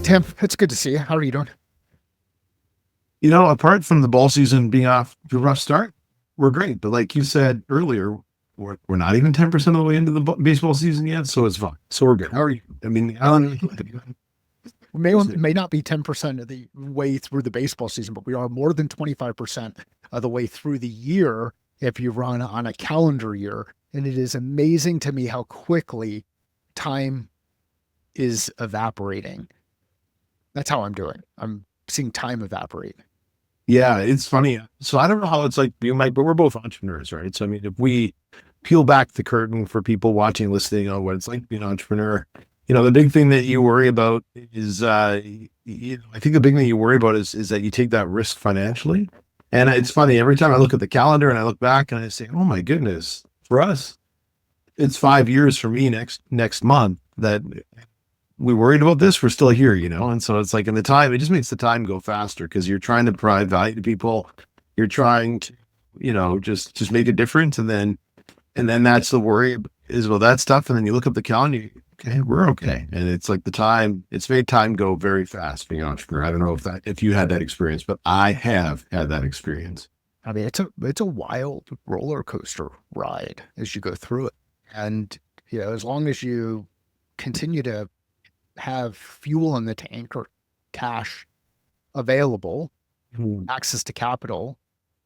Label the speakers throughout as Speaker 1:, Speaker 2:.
Speaker 1: Tim, it's good to see you. How are you doing?
Speaker 2: Apart from the ball season being off to a rough start, we're great. But like you said earlier, we're not even 10% of the way into the baseball season yet. So it's fine. So we're good. How are you? I mean, Alan,
Speaker 1: We may not be 10% of the way through the baseball season, but we are more than 25% of the way through the year if you run on a calendar year. And it is amazing to me how quickly time is evaporating. That's how I'm doing. I'm seeing time evaporate.
Speaker 2: yeah, it's funny. So I don't know how it's like being like, but we're both entrepreneurs, right? So I mean, if we peel back the curtain for people watching, listening on what it's like being an entrepreneur, the big thing that you worry about is, I think the big thing you worry about is that you take that risk financially. And it's funny, every time I look at the calendar and I look back and I say, oh my goodness, for us, it's 5 years for me next month that we worried about this. We're still here, And so it's like in the time, it just makes the time go faster because you're trying to provide value to people. You're trying to, just make a difference. And then that's the worry is, well, that stuff. And then you look up the calendar, okay, we're okay. And it's like it's made time go very fast being an entrepreneur. I don't know if you had that experience, but I have had that experience.
Speaker 1: I mean, it's a wild roller coaster ride as you go through it. And, as long as you continue to have fuel in the tank or cash available,
Speaker 2: Hmm.
Speaker 1: access to capital,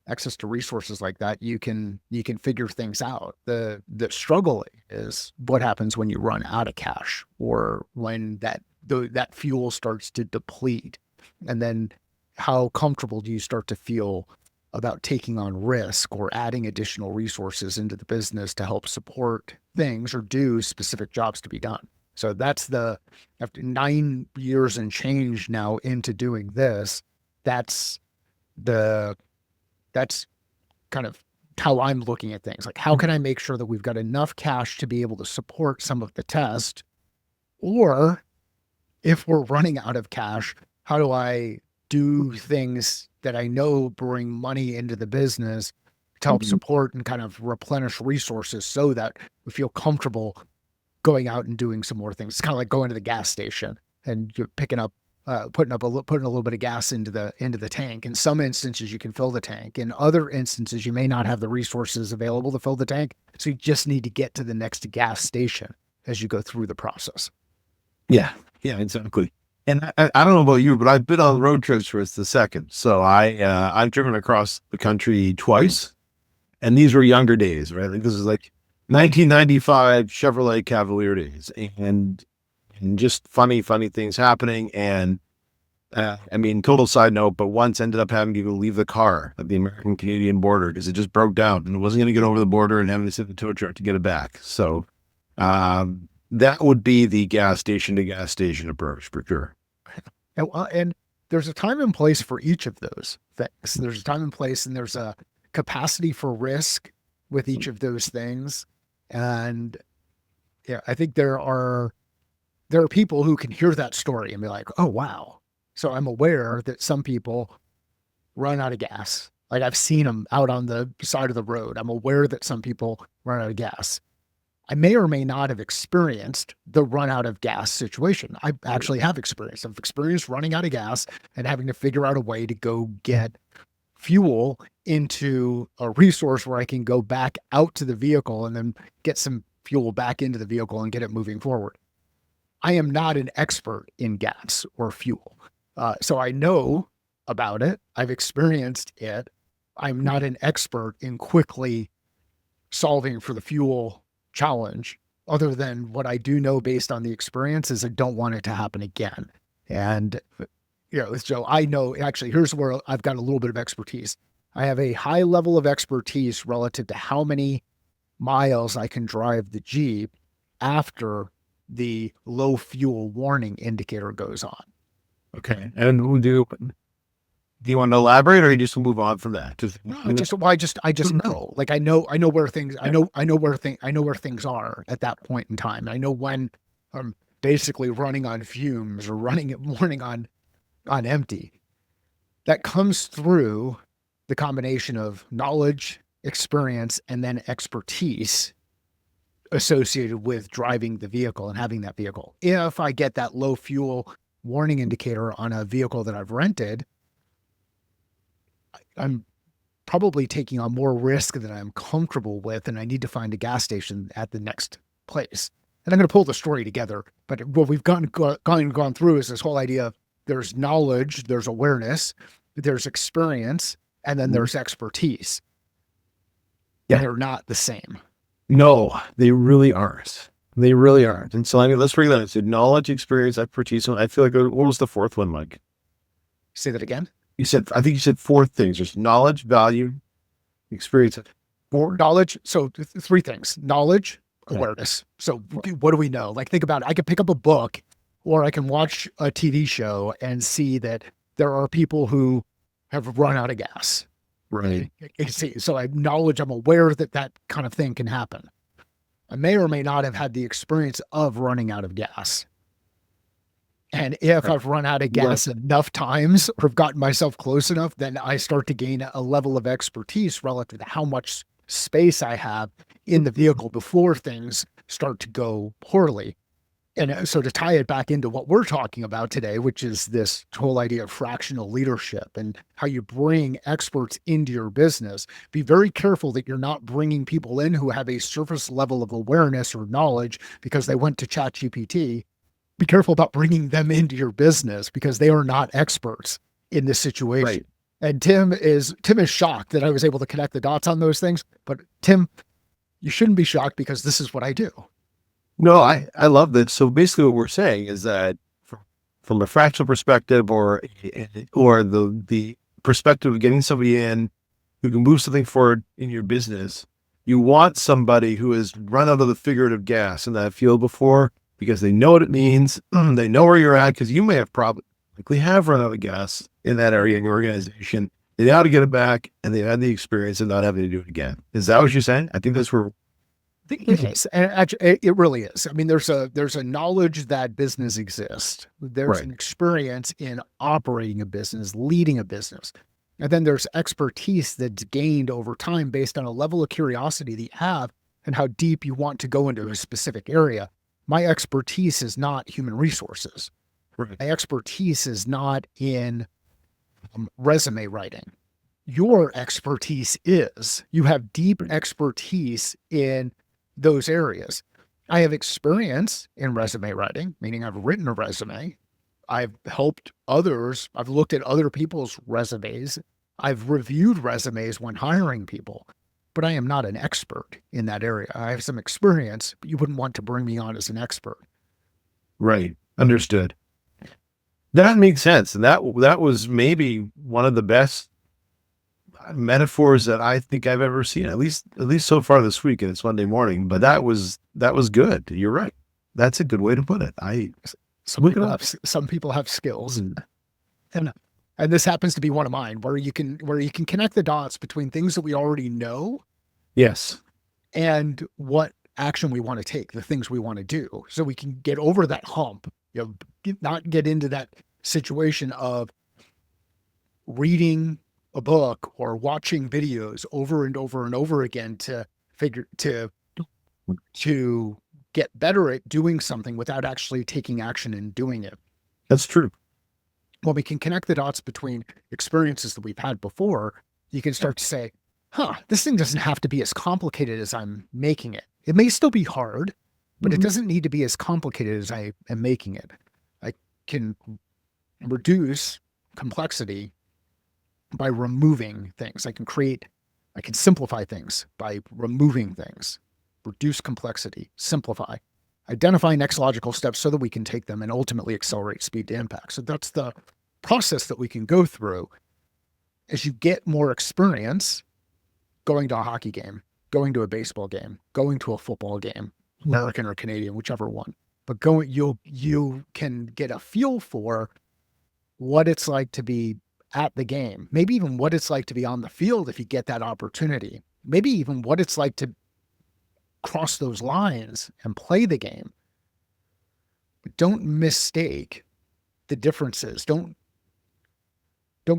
Speaker 1: access to resources like that, you can figure things out. The struggle is what happens when you run out of cash or when that fuel starts to deplete. And then how comfortable do you start to feel about taking on risk or adding additional resources into the business to help support things or do specific jobs to be done. So after 9 years and change now into doing this, that's the that's kind of how I'm looking at things. Like, how can I make sure that we've got enough cash to be able to support some of the test? Or if we're running out of cash, how do I do things that I know bring money into the business to help support and kind of replenish resources so that we feel comfortable going out and doing some more things? It's kind of like going to the gas station and you're putting a little bit of gas into the tank. In some instances, you can fill the tank. In other instances, you may not have the resources available to fill the tank. So you just need to get to the next gas station as you go through the process.
Speaker 2: Yeah, yeah, exactly. And I don't know about you, but I've been on road trips for it's the second. So I've driven across the country twice, and these were younger days, right? Like this is like 1995 Chevrolet Cavalier days, and just funny things happening. And I mean, total side note, but once ended up having to leave the car at the American Canadian border because it just broke down and it wasn't going to get over the border and having to sit in the tow truck to get it back. So that would be the gas station to gas station approach for sure.
Speaker 1: And there's a time and place for each of those things. There's a time and place, and there's a capacity for risk with each of those things. And yeah, I think there are people who can hear that story and be like, oh, wow. So I'm aware that some people run out of gas. Like, I've seen them out on the side of the road. I'm aware that some people run out of gas. I may or may not have experienced the run out of gas situation. I actually have experienced. I've experienced running out of gas and having to figure out a way to go get fuel into a resource where I can go back out to the vehicle and then get some fuel back into the vehicle and get it moving forward. I am not an expert in gas or fuel. So I know about it. I've experienced it. I'm not an expert in quickly solving for the fuel challenge, other than what I do know based on the experience is I don't want it to happen again. And, so I know actually here's where I've got a little bit of expertise. I have a high level of expertise relative to how many miles I can drive the Jeep after the low fuel warning indicator goes on.
Speaker 2: Okay. And do you want to elaborate or you just move on from that?
Speaker 1: I just know, like, I know where things, I know where things are at that point in time. I know when I'm basically running on fumes or running on empty. That comes through the combination of knowledge, experience, and then expertise associated with driving the vehicle and having that vehicle. If I get that low fuel warning indicator on a vehicle that I've rented, I'm probably taking on more risk than I'm comfortable with, and I need to find a gas station at the next place. And I'm going to pull the story together. But what we've gone through is this whole idea of there's knowledge, there's awareness, there's experience, and then there's expertise.
Speaker 2: Yeah.
Speaker 1: And they're not the same.
Speaker 2: No, they really aren't. They really aren't. And so, I mean, let's bring that into knowledge, experience, expertise. I feel like, what was the fourth one, Mike?
Speaker 1: Say that again.
Speaker 2: I think you said four things. There's knowledge, value, experience.
Speaker 1: Four knowledge. So three things: knowledge,
Speaker 2: Right.
Speaker 1: awareness. So what do we know? Like, think about it. I can pick up a book, or I can watch a TV show and see that there are people who have run out of gas.
Speaker 2: Right.
Speaker 1: So I knowledge, I'm aware that that kind of thing can happen. I may or may not have had the experience of running out of gas. And if
Speaker 2: Right.
Speaker 1: I've run out of gas enough times or have gotten myself close enough, then I start to gain a level of expertise relative to how much space I have in the vehicle before things start to go poorly. And so to tie it back into what we're talking about today, which is this whole idea of fractional leadership and how you bring experts into your business, be very careful that you're not bringing people in who have a surface level of awareness or knowledge because they went to ChatGPT. Be careful about bringing them into your business because they are not experts in this situation.
Speaker 2: Right.
Speaker 1: And Tim is shocked that I was able to connect the dots on those things. But Tim, you shouldn't be shocked because this is what I do.
Speaker 2: No, I love that. So basically what we're saying is that from a fractional perspective or the perspective of getting somebody in who can move something forward in your business, you want somebody who has run out of the figurative gas in that field before because they know what it means. They know where you're at because you may have likely have run out of gas in that area in your organization. They know how to get it back and they've had the experience of not having to do it again. Is that what you're saying? I think that's where
Speaker 1: It is. And actually, it really is. I mean, there's a knowledge that business exists. There's
Speaker 2: Right.
Speaker 1: an experience in operating a business, leading a business. And then there's expertise that's gained over time based on a level of curiosity that you have and how deep you want to go into a specific area. My expertise is not human resources.
Speaker 2: Right.
Speaker 1: My expertise is not in resume writing. Your expertise is. You have deep expertise in those areas. I have experience in resume writing, meaning I've written a resume. I've helped others. I've looked at other people's resumes. I've reviewed resumes when hiring people, but I am not an expert in that area. I have some experience, but you wouldn't want to bring me on as an expert.
Speaker 2: Right. Understood. That makes sense. And that was maybe one of the best metaphors that I think I've ever seen, at least so far this week, and it's Monday morning, but that was good. You're right. That's a good way to put it.
Speaker 1: Some people have skills. And this happens to be one of mine, where you can connect the dots between things that we already know
Speaker 2: Yes.
Speaker 1: and what action we want to take, the things we want to do, so we can get over that hump, not get into that situation of reading a book or watching videos over and over and over again to get better at doing something without actually taking action and doing it.
Speaker 2: That's true.
Speaker 1: When we can connect the dots between experiences that we've had before, you can start to say, this thing doesn't have to be as complicated as I'm making it. It may still be hard, but it doesn't need to be as complicated as I am making it. I can reduce complexity by removing things. I can simplify things by removing things, reduce complexity, simplify, identify next logical steps so that we can take them and ultimately accelerate speed to impact. So that's the process that we can go through as you get more experience going to a hockey game, going to a baseball game, going to a football game, American or Canadian, whichever one. But you can get a feel for what it's like to be at the game, maybe even what it's like to be on the field if you get that opportunity, maybe even what it's like to cross those lines and play the game. But don't mistake the differences. Don't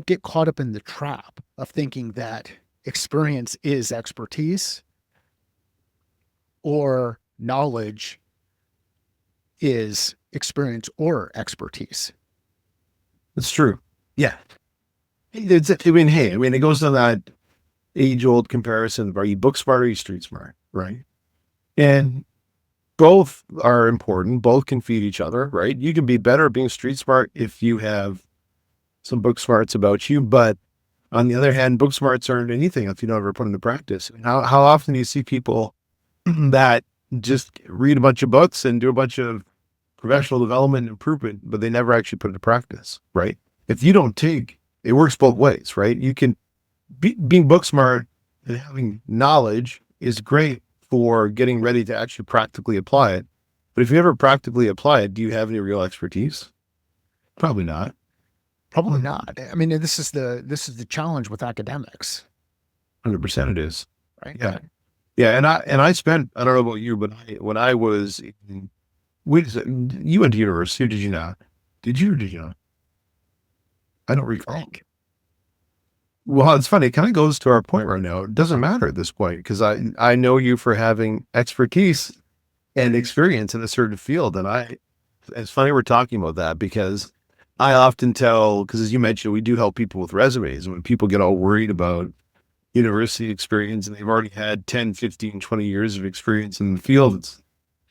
Speaker 1: get caught up in the trap of thinking that experience is expertise or knowledge is experience or expertise.
Speaker 2: It's true. Yeah. I mean, it goes to that age old comparison of, are you book smart or are you street smart? Right. And both are important. Both can feed each other, right? You can be better at being street smart if you have some book smarts about you. But on the other hand, book smarts aren't anything if you don't ever put into practice. I mean, how often do you see people that just read a bunch of books and do a bunch of professional development and improvement, but they never actually put it into practice, right? If you don't take, it works both ways, right? You can being book smart and having knowledge is great for getting ready to actually practically apply it. But if you ever practically apply it, do you have any real expertise? Probably not.
Speaker 1: Probably not. I mean, this is the challenge with academics,
Speaker 2: 100% it is.
Speaker 1: right?
Speaker 2: Yeah. Yeah. And I spent, I don't know about you, but when I was in, wait a second, you went to university, or did you not? Did you or did you not? I don't
Speaker 1: I
Speaker 2: recall.
Speaker 1: think.
Speaker 2: Well, it's funny. It kind of goes to our point right now. It doesn't matter at this point because I know you for having expertise and experience in a certain field. And it's funny we're talking about that because I often tell, because as you mentioned, we do help people with resumes. And when people get all worried about university experience and they've already had 10, 15, 20 years of experience in the field,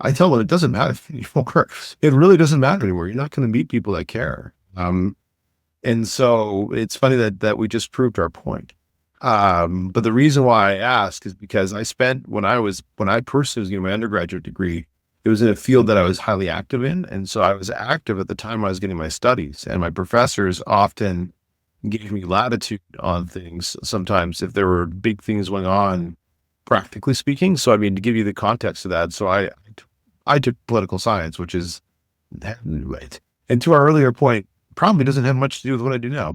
Speaker 2: I tell them it doesn't matter anymore. It really doesn't matter anymore. You're not going to meet people that care. And so it's funny that we just proved our point. But the reason why I ask is because when I personally was getting my undergraduate degree, it was in a field that I was highly active in. And so I was active at the time I was getting my studies, and my professors often gave me latitude on things sometimes if there were big things going on, practically speaking. So, I mean, to give you the context of that. So I took political science, which is right. And to our earlier point, probably doesn't have much to do with what I do now,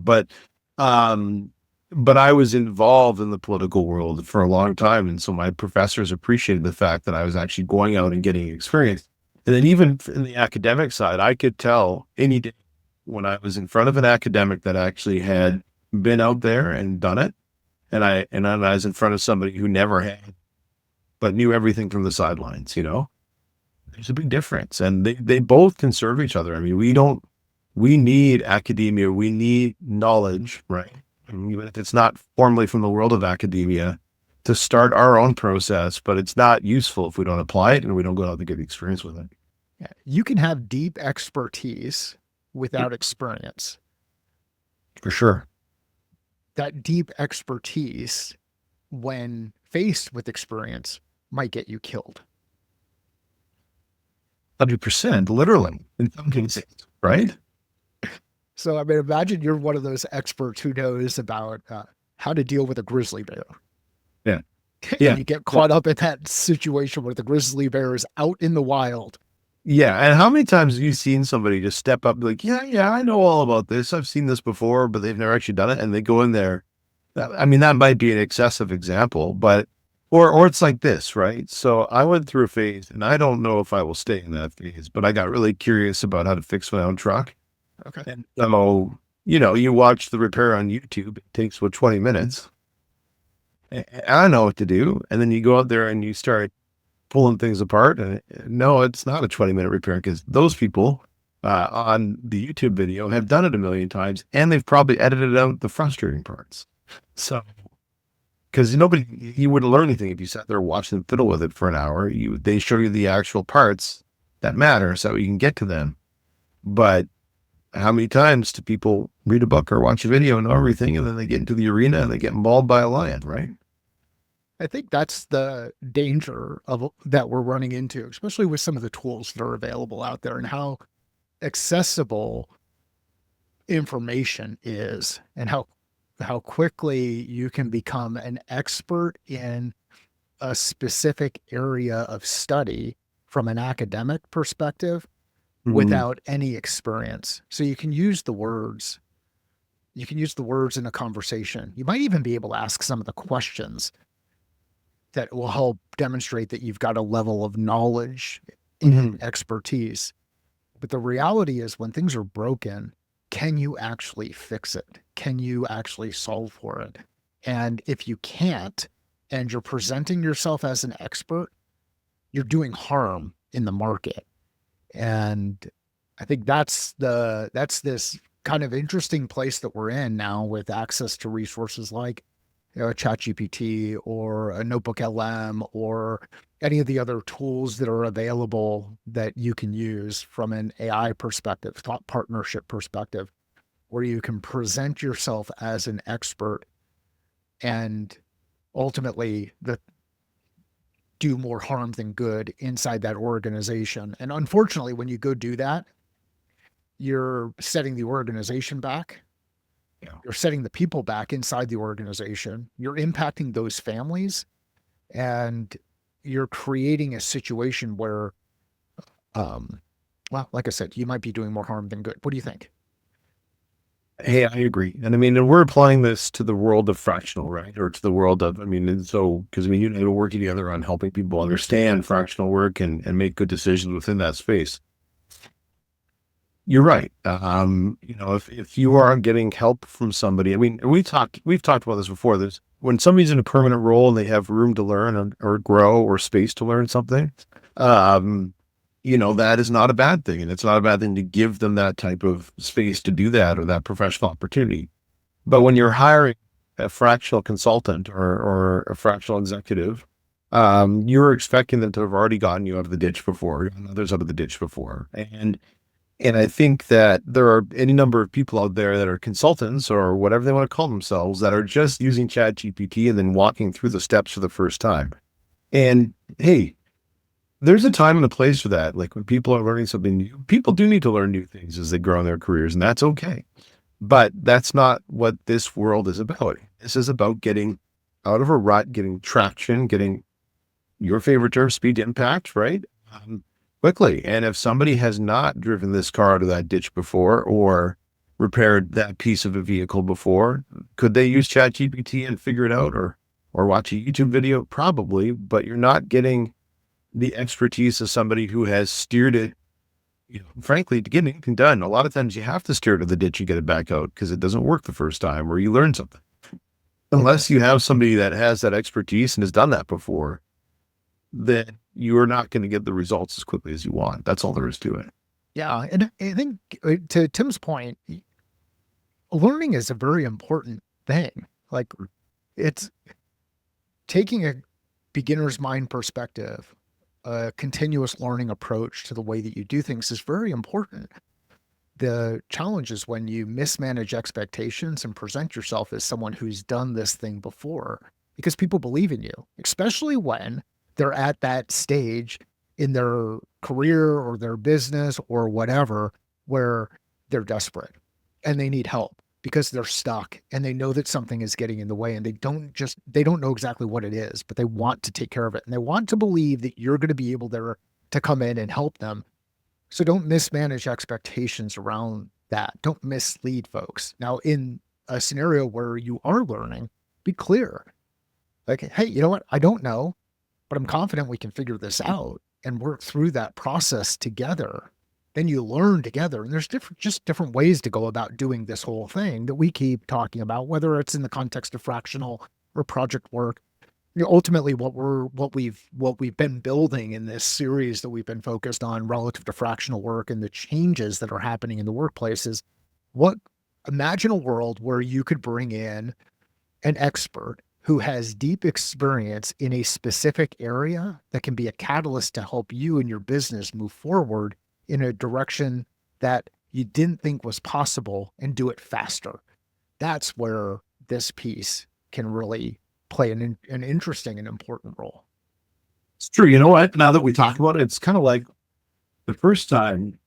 Speaker 2: um, but I was involved in the political world for a long time. And so my professors appreciated the fact that I was actually going out and getting experience. And then even in the academic side, I could tell any day when I was in front of an academic that actually had been out there and done it. And I was in front of somebody who never had, but knew everything from the sidelines, there's a big difference. And they both can serve each other. I mean, we need academia. We need knowledge, right? And even if it's not formally from the world of academia, to start our own process, but it's not useful if we don't apply it and we don't go out to get experience with it.
Speaker 1: Yeah. You can have deep expertise without experience.
Speaker 2: For sure.
Speaker 1: That deep expertise, when faced with experience, might get you killed.
Speaker 2: 100%, literally, in some cases, right?
Speaker 1: So, I mean, imagine you're one of those experts who knows about how to deal with a grizzly bear.
Speaker 2: Yeah.
Speaker 1: And
Speaker 2: Yeah.
Speaker 1: you get caught up in that situation where the grizzly bear is out in the wild.
Speaker 2: Yeah. And how many times have you seen somebody just step up and be like, yeah, I know all about this. I've seen this before, but they've never actually done it. And they go in there. I mean, that might be an excessive example, but, or it's like this, right? So I went through a phase, and I don't know if I will stay in that phase, but I got really curious about how to fix my own truck.
Speaker 1: Okay.
Speaker 2: And so, you watch the repair on YouTube. It takes 20 minutes. And I know what to do. And then you go out there and you start pulling things apart. And no, it's not a 20-minute repair because those people on the YouTube video have done it a million times, and they've probably edited out the frustrating parts. So, because you wouldn't learn anything if you sat there watching them fiddle with it for an hour. They show you the actual parts that matter so you can get to them. But how many times do people read a book or watch a video and know everything, and then they get into the arena and they get mauled by a lion, right?
Speaker 1: I think that's the danger of that we're running into, especially with some of the tools that are available out there and how accessible information is, and how quickly you can become an expert in a specific area of study from an academic perspective without any experience. So you can use the words. You can use the words in a conversation. You might even be able to ask some of the questions that will help demonstrate that you've got a level of knowledge and expertise. But the reality is, when things are broken, can you actually fix it? Can you actually solve for it? And if you can't, and you're presenting yourself as an expert, you're doing harm in the market. And I think that's this kind of interesting place that we're in now with access to resources like ChatGPT or a Notebook LM or any of the other tools that are available that you can use from an AI perspective, thought partnership perspective, where you can present yourself as an expert and ultimately do more harm than good inside that organization. And unfortunately, when you go do that, you're setting the organization back.
Speaker 2: Yeah.
Speaker 1: You're setting the people back inside the organization. You're impacting those families, and you're creating a situation where, well, like I said, you might be doing more harm than good. What do you think?
Speaker 2: Hey, I agree. And I mean, and we're applying this to the world of fractional, right? Or to the world of, I mean, and so, because I mean, you and I are working together on helping people understand fractional work and make good decisions within that space. You're right. If you are getting help from somebody, I mean, we've talked about this before. There's when somebody's in a permanent role and they have room to learn or grow or space to learn something, um, that is not a bad thing. And it's not a bad thing to give them that type of space to do that or that professional opportunity. But when you're hiring a fractional consultant or a fractional executive, you're expecting them to have already gotten you out of the ditch before, gotten others out of the ditch before. And I think that there are any number of people out there that are consultants or whatever they want to call themselves that are just using Chat GPT and then walking through the steps for the first time. And hey, there's a time and a place for that. Like when people are learning something new, people do need to learn new things as they grow in their careers, and that's okay. But that's not what this world is about. This is about getting out of a rut, getting traction, getting your favorite term, speed to impact, right? Quickly. And if somebody has not driven this car out of that ditch before or repaired that piece of a vehicle before, could they use ChatGPT and figure it out or watch a YouTube video? Probably, but you're not getting the expertise of somebody who has steered it, frankly, to get anything done. A lot of times you have to steer to the ditch and get it back out because it doesn't work the first time or you learn something. Unless you have somebody that has that expertise and has done that before, then you are not going to get the results as quickly as you want. That's all there is to it.
Speaker 1: Yeah. And I think to Tim's point, learning is a very important thing. Like it's taking a beginner's mind perspective, a continuous learning approach to the way that you do things is very important. The challenge is when you mismanage expectations and present yourself as someone who's done this thing before, because people believe in you, especially when they're at that stage in their career or their business or whatever, where they're desperate and they need help because they're stuck and they know that something is getting in the way and they don't know exactly what it is, but they want to take care of it. And they want to believe that you're going to be able to come in and help them. So don't mismanage expectations around that. Don't mislead folks. Now, in a scenario where you are learning, be clear. Like, hey, you know what? I don't know, but I'm confident we can figure this out and work through that process together. Then you learn together. And there's different ways to go about doing this whole thing that we keep talking about, whether it's in the context of fractional or project work. Ultimately, what we've been building in this series that we've been focused on relative to fractional work and the changes that are happening in the workplace is imagine a world where you could bring in an expert who has deep experience in a specific area that can be a catalyst to help you and your business move forward in a direction that you didn't think was possible and do it faster. That's where this piece can really play an interesting and important role.
Speaker 2: It's true. You know what? Now that we talk about it, it's kind of like the first time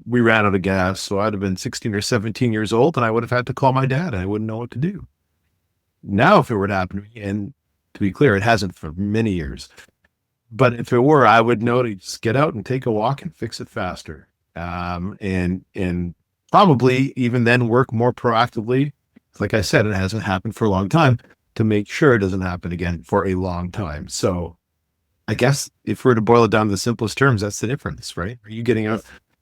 Speaker 2: we ran out of gas. So I'd have been 16 or 17 years old and I would have had to call my dad and I wouldn't know what to do. Now, if it were to happen to me, and to be clear, it hasn't for many years, but if it were, I would know to just get out and take a walk and fix it faster. And probably even then work more proactively. Like I said, it hasn't happened for a long time to make sure it doesn't happen again for a long time. So I guess if we're to boil it down to the simplest terms, that's the difference, right? Are you getting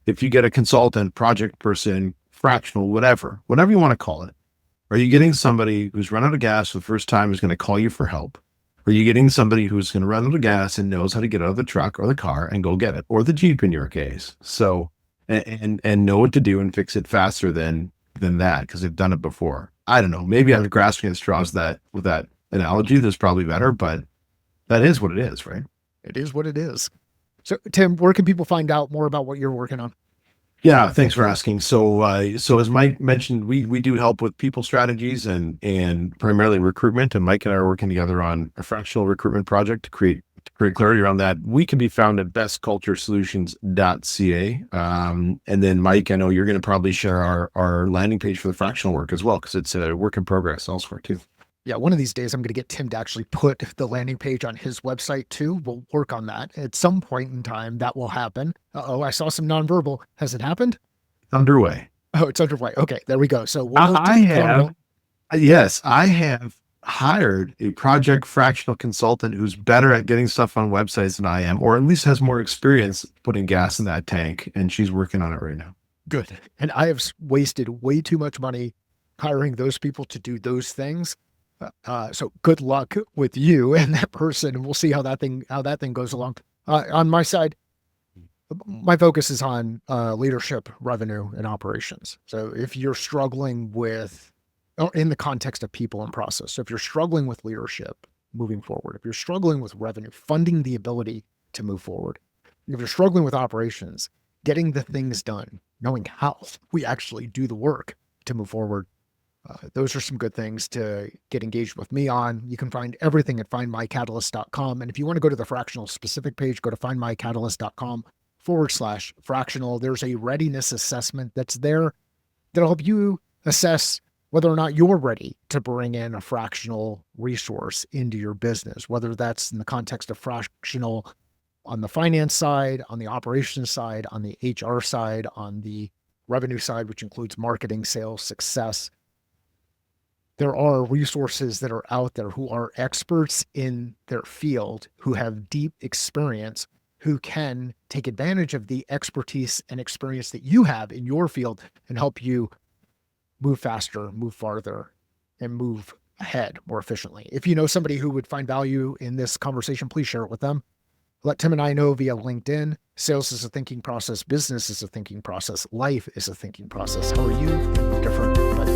Speaker 2: if you get a consultant, project person, fractional, whatever you want to call it, are you getting somebody who's run out of gas for the first time who's going to call you for help? Or are you getting somebody who's going to run out of gas and knows how to get out of the truck or the car and go get it, or the Jeep in your case? So, and know what to do and fix it faster than than that because they've done it before. I don't know. Maybe I'm grasping at straws that with that analogy. That's probably better, but that is what it is, right?
Speaker 1: It is what it is. So, Tim, where can people find out more about what you're working on?
Speaker 2: Yeah, thanks for asking. So as Mike mentioned, we do help with people strategies and primarily recruitment. And Mike and I are working together on a fractional recruitment project to create clarity around that. We can be found at bestculturesolutions.ca. And then Mike, I know you're going to probably share our landing page for the fractional work as well, because it's a work in progress elsewhere too.
Speaker 1: Yeah, one of these days I'm going to get Tim to actually put the landing page on his website too. We'll work on that. At some point in time, that will happen. Uh-oh, I saw some nonverbal. Has it happened?
Speaker 2: Underway.
Speaker 1: Oh, it's underway. Okay, there we go. So
Speaker 2: I have hired a project fractional consultant who's better at getting stuff on websites than I am, or at least has more experience putting gas in that tank. And she's working on it right now.
Speaker 1: Good. And I have wasted way too much money hiring those people to do those things. So good luck with you and that person, and we'll see how that thing goes along. On my side, my focus is on leadership, revenue, and operations. So if you're struggling with, or in the context of people and process, so if you're struggling with leadership moving forward, if you're struggling with revenue, funding the ability to move forward, if you're struggling with operations, getting the things done, knowing how we actually do the work to move forward, those are some good things to get engaged with me on. You can find everything at findmycatalyst.com. And if you want to go to the fractional specific page, go to findmycatalyst.com/fractional. There's a readiness assessment that's there that'll help you assess whether or not you're ready to bring in a fractional resource into your business, whether that's in the context of fractional on the finance side, on the operations side, on the HR side, on the revenue side, which includes marketing, sales, success. There are resources that are out there who are experts in their field, who have deep experience, who can take advantage of the expertise and experience that you have in your field and help you move faster, move farther, and move ahead more efficiently. If you know somebody who would find value in this conversation, please share it with them. Let Tim and I know via LinkedIn. Sales is a thinking process. Business is a thinking process. Life is a thinking process. How are you? Different, but